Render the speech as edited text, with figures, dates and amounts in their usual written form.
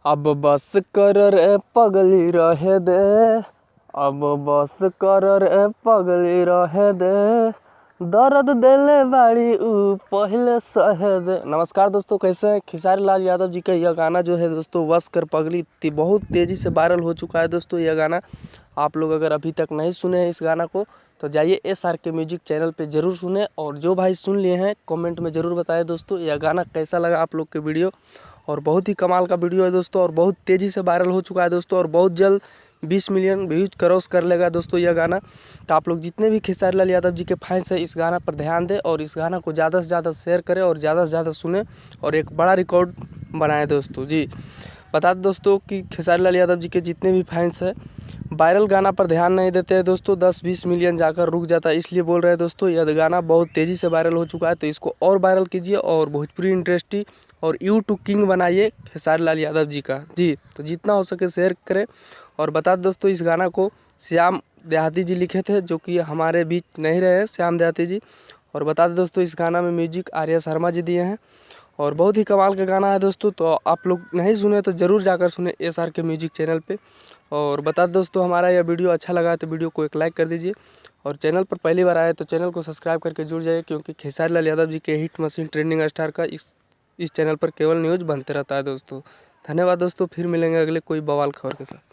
अब बस कर रे पगली रहे दे, अब बस कर रे पगली रहे दे, दर्द देले बाड़ी ऊ पहले सहे दे। नमस्कार दोस्तों, कैसे हैं? खेसारी लाल यादव जी का यह गाना जो है दोस्तों बस कर पगली बहुत तेज़ी से वायरल हो चुका है दोस्तों। यह गाना आप लोग अगर अभी तक नहीं सुने हैं इस गाना को तो जाइए SRK म्यूजिक चैनल पे ज़रूर सुने, और जो भाई सुन लिए हैं कमेंट में ज़रूर बताएं दोस्तों यह गाना कैसा लगा आप लोग के वीडियो। और बहुत ही कमाल का वीडियो है दोस्तों, और बहुत तेज़ी से वायरल हो चुका है दोस्तों, और बहुत जल्द 20 मिलियन व्यूज क्रॉस कर लेगा दोस्तों यह गाना। तो आप लोग जितने भी खेसारी लाल यादव जी के फैंस हैं इस गाना पर ध्यान दें, और इस गाना को ज़्यादा से ज़्यादा शेयर करें और ज़्यादा से ज़्यादा सुने और एक बड़ा रिकॉर्ड बनाएं दोस्तों। जी बता दें दोस्तों कि खेसारी लाल यादव जी के जितने भी फैंस हैं वायरल गाना पर ध्यान नहीं देते हैं दोस्तों, 10-20 मिलियन जाकर रुक जाता है, इसलिए बोल रहे हैं दोस्तों यह गाना बहुत तेज़ी से वायरल हो चुका है। तो इसको और वायरल कीजिए और भोजपुरी इंडस्ट्री और यूट्यूब किंग बनाइए खेसारी लाल यादव जी का। जी तो जितना हो सके शेयर करें। और बता दें दोस्तों इस गाना को श्याम देहाती जी लिखे थे, जो कि हमारे बीच नहीं रहे हैं श्याम देहाती जी। और बता दें दोस्तों इस गाना में म्यूजिक आर्या शर्मा जी दिए हैं, और बहुत ही कमाल का गाना है दोस्तों। तो आप लोग नहीं सुने तो ज़रूर जाकर सुने SRK म्यूजिक चैनल पे। और बता दें दोस्तों हमारा यह वीडियो अच्छा लगा तो वीडियो को एक लाइक कर दीजिए, और चैनल पर पहली बार आए तो चैनल को सब्सक्राइब करके जुड़ जाइए, क्योंकि खेसारी लाल यादव जी के हिट मशीन ट्रेंडिंग स्टार का इस चैनल पर केवल न्यूज़ बनते रहता है दोस्तों। धन्यवाद दोस्तों, फिर मिलेंगे अगले कोई बवाल खबर के साथ।